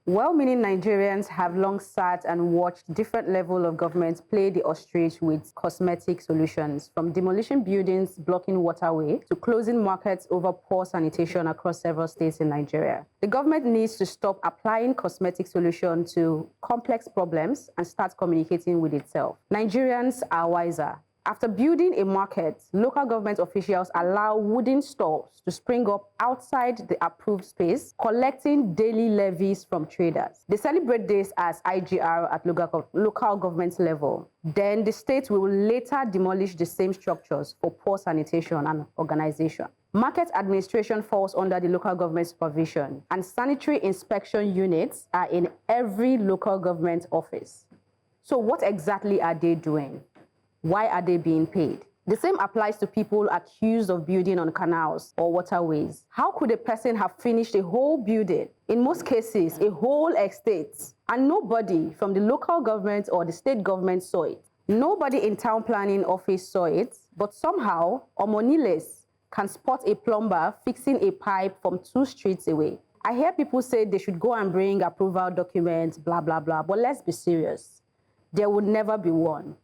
Well-meaning Nigerians have long sat and watched different levels of government play the ostrich with cosmetic solutions, from demolishing buildings, blocking waterway, to closing markets over poor sanitation across several states in Nigeria. The government needs to stop applying cosmetic solutions to complex problems and start communicating with itself. Nigerians are wiser. After building a market, local government officials allow wooden stalls to spring up outside the approved space, collecting daily levies from traders. They celebrate this as IGR at local government level. Then the state will later demolish the same structures for poor sanitation and organization. Market administration falls under the local government supervision, and sanitary inspection units are in every local government office. So what exactly are they doing? Why are they being paid? The same applies to people accused of building on canals or waterways. How could a person have finished a whole building, in most cases a whole estate, and nobody from the local government or the state government saw it? Nobody in town planning office saw it, but somehow Omoniles can spot a plumber fixing a pipe from 2 streets away. I hear people say they should go and bring approval documents, blah, blah, blah, but let's be serious. There would never be one.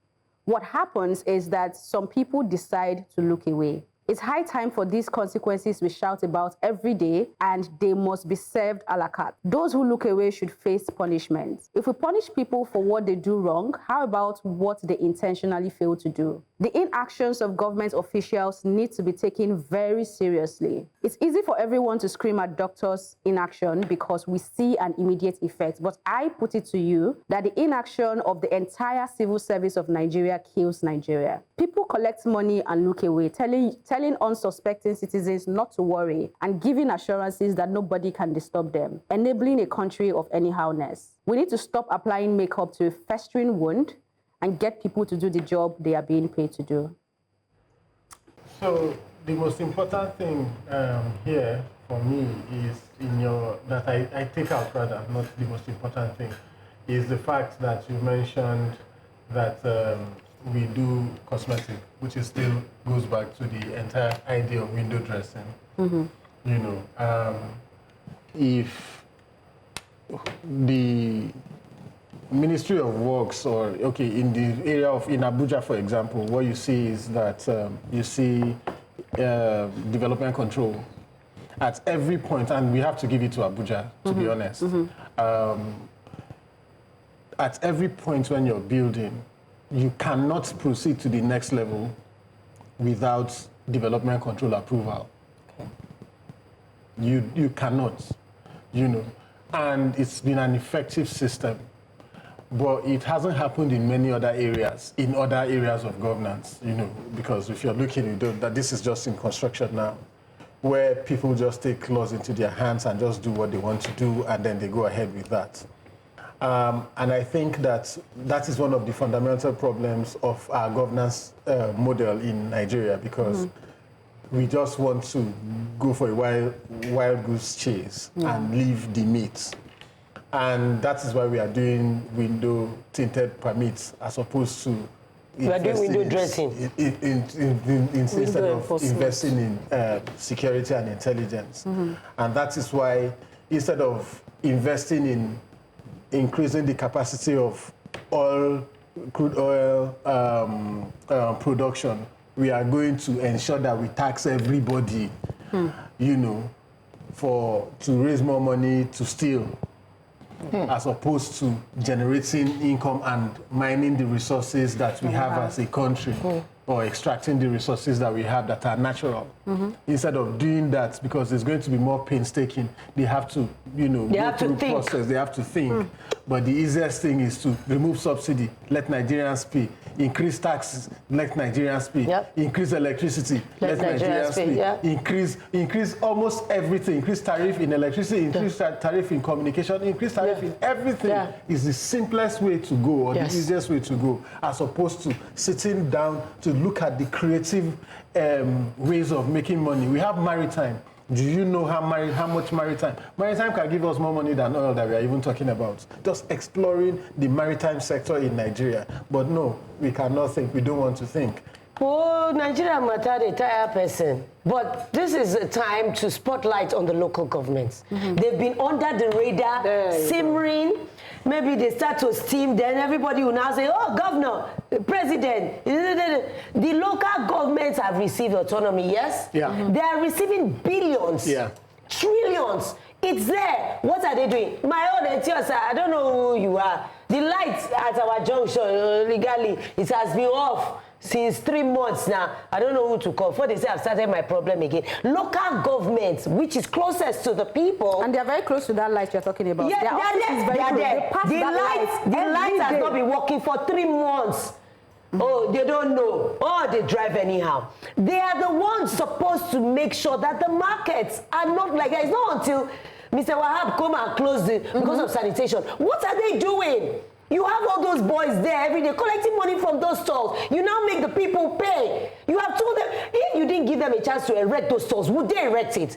What happens is that some people decide to look away. It's high time for these consequences we shout about every day, and they must be served a la carte. Those who look away should face punishment. If we punish people for what they do wrong, how about what they intentionally fail to do? The inactions of government officials need to be taken very seriously. It's easy for everyone to scream at doctors' inaction because we see an immediate effect, but I put it to you that the inaction of the entire civil service of Nigeria kills Nigeria. People collect money and look away, telling unsuspecting citizens not to worry and giving assurances that nobody can disturb them, enabling a country of anyhowness. We need to stop applying makeup to a festering wound and get people to do the job they are being paid to do. So the most important thing here for me is that I take out rather, not the most important thing, is the fact that you mentioned that we do cosmetic, which is still goes back to the entire idea of window dressing. Mm-hmm. You know, if the Ministry of Works, or in the area of in Abuja, for example, what you see is that you see development control at every point, and we have to give it to Abuja, to be honest. Mm-hmm. At every point when you're building, you cannot proceed to the next level without development control approval. Okay. You cannot, and it's been an effective system, but it hasn't happened in many other areas, of governance, because if you're looking at that, this is just in construction now, where people just take laws into their hands and just do what they want to do, and then they go ahead with that. And I think that is one of the fundamental problems of our governance model in Nigeria, because we just want to go for a wild goose chase and leave the meat. And that is why we are doing window tinted permits as opposed to we are doing window dressing instead of investing in security and intelligence. Mm-hmm. And that is why instead of investing in increasing the capacity of crude oil production, we are going to ensure that we tax everybody, to raise more money to steal, as opposed to generating income and mining the resources that we have as a country, or extracting the resources that we have that are natural. Mm-hmm. Instead of doing that, because it's going to be more painstaking, they have to, go through the process, they have to think. But the easiest thing is to remove subsidy, let Nigerians pay, increase taxes, let Nigerians pay, increase electricity, let Nigerians pay, increase almost everything, increase tariff in electricity, increase tariff in communication, increase tariff in everything is the simplest way to go, or the easiest way to go, as opposed to sitting down to look at the creative ways of making money. We have maritime. Do you know how much maritime? Maritime can give us more money than oil that we are even talking about. Just exploring the maritime sector in Nigeria. But no, we cannot think. We don't want to think. Oh, Nigeria matter the entire person. But this is a time to spotlight on the local governments. They've been under the radar, simmering. Maybe they start to steam, then everybody will now say, oh, governor, president. The local governments have received autonomy, yes? Yeah. They are receiving billions, trillions. It's there. What are they doing? My own Etiosa, I don't know who you are. The lights at our junction, legally, it has been off since 3 months now. I don't know who to call. Before they say I've started my problem again. Local governments, which is closest to the people. And they're very close to that light you're talking about. Yeah, Their office is very close. They pass The light has not been working for 3 months. Oh, they don't know. Oh, they drive anyhow. They are the ones supposed to make sure that the markets are not like that. It's not until Mr. Wahab come and close it because of sanitation. What are they doing? You have all those boys there every day collecting money from those stalls. You now make the people pay. You have told them, if you didn't give them a chance to erect those stalls, would they erect it?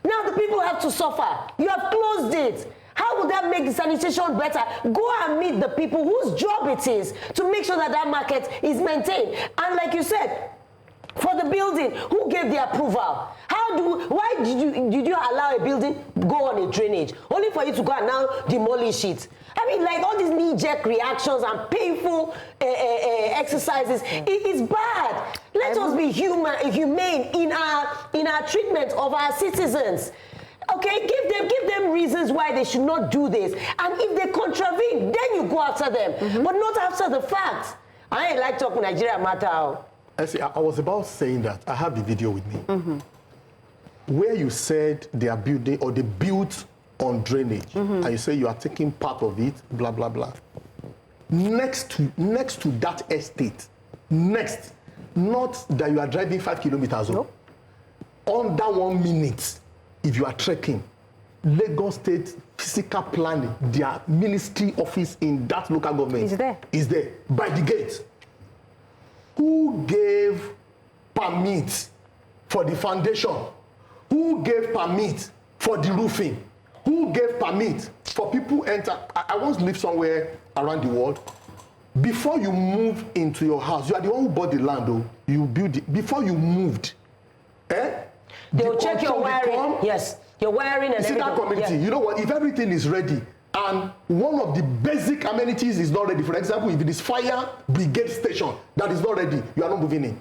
Now the people have to suffer. You have closed it. How would that make the sanitation better? Go and meet the people whose job it is to make sure that that market is maintained. And like you said, for the building, who gave the approval? Why did you allow a building go on a drainage? Only for you to go and now demolish it. I mean, like all these knee-jerk reactions and painful exercises, it is bad. Let us be humane in our treatment of our citizens. Okay, give them reasons why they should not do this. And if they contravene, then you go after them, but not after the fact. I ain't like talking Nigeria matter. I was about saying that. I have the video with me. Where you said they are building or they built on drainage, and you say you are taking part of it, blah, blah, blah. Next to that estate, not that you are driving 5 kilometers, nope. Under 1 minute, if you are trekking, Lagos State Physical Planning, their ministry office in that local government is there by the gate. Who gave permit for the foundation? Who gave permit for the roofing? Who gave permit for people enter? I once lived somewhere around the world. Before you move into your house, you are the one who bought the land, though. You build it. Before you moved, they'll check your wiring. Yes, your wiring and everything. That community, you know what? If everything is ready, and one of the basic amenities is not ready, for example, if it is fire brigade station that is not ready, you are not moving in.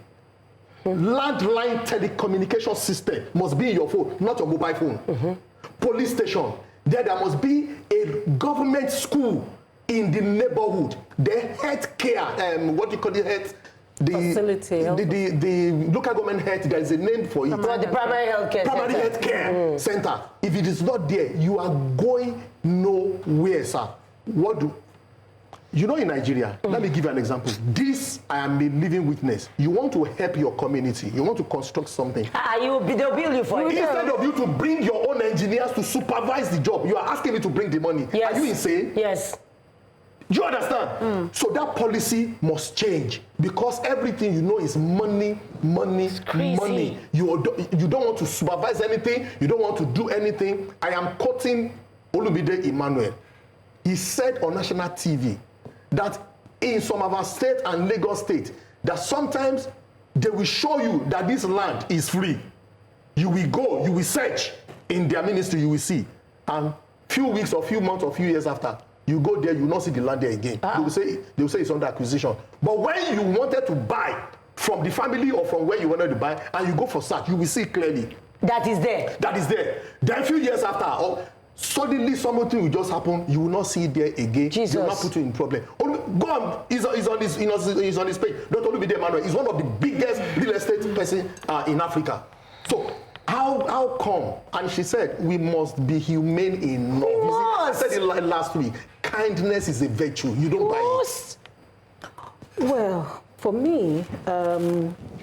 Landline telecommunication system must be in your phone, not your mobile phone. Police station, there must be a government school in the neighborhood. The health care, what do you call it, facility. The local government health, there is a name for it. The primary health care primary health care center. If it is not there, you are going nowhere, sir. You know, in Nigeria, let me give you an example. This, I am a living witness. You want to help your community. You want to construct something. They'll bill you for it. Instead of you to bring your own engineers to supervise the job, you are asking me to bring the money. Yes. Are you insane? Yes. Do you understand? So that policy must change because everything you know is money, money, money. You don't want to supervise anything. You don't want to do anything. I am quoting Olumide Emmanuel. He said on national TV that in some of our states and Lagos State, that sometimes they will show you that this land is free. You will go, you will search in their ministry, you will see. And few weeks or few months or few years after, you go there, you will not see the land there again. They will say it's under acquisition. But when you wanted to buy from the family or from where you wanted to buy, and you go for search, you will see clearly. That is there. That is there. Then a few years after, suddenly something will just happen. You will not see it there again. Jesus. They will not put you in problem. Go on. He's on his page. Don't only be there, Emmanuel. He's one of the biggest real estate person in Africa. So how come? And she said we must be humane enough. I said it last week. Kindness is a virtue. You don't buy it. Well, for me,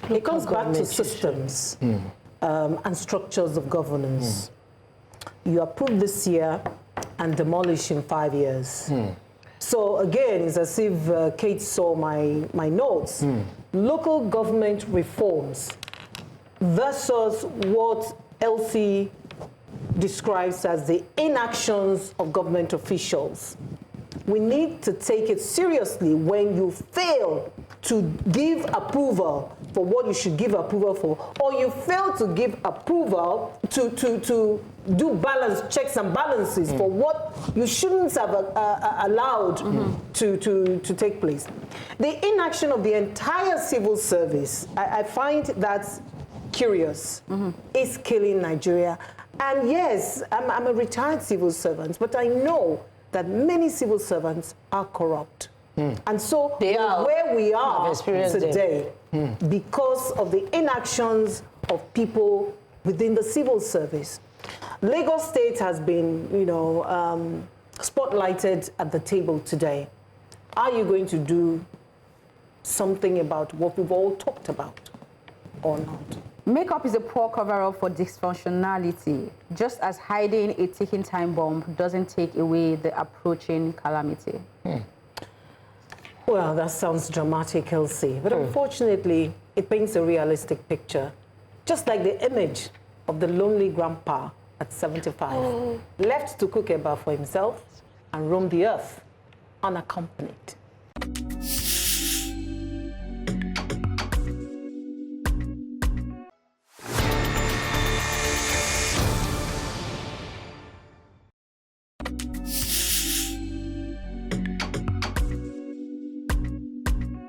it comes back to systems and structures of governance. You approve this year and demolish in 5 years. So again, it's as if Kate saw my notes. Local government reforms versus what Elsie describes as the inactions of government officials. We need to take it seriously when you fail to give approval for what you should give approval for, or you fail to give approval to do checks and balances for what you shouldn't have allowed to take place. The inaction of the entire civil service, I find that curious, is killing Nigeria. And yes, I'm a retired civil servant, but I know that many civil servants are corrupt. And so They are. where we are today, because of the inactions of people within the civil service. Lagos State has been, spotlighted at the table today. Are you going to do something about what we've all talked about or not? Makeup is a poor cover-up for dysfunctionality, just as hiding a ticking time bomb doesn't take away the approaching calamity. Well, that sounds dramatic, Elsie, but unfortunately, it paints a realistic picture, just like the image of the lonely grandpa at 75, left to cook eba for himself and roam the earth unaccompanied.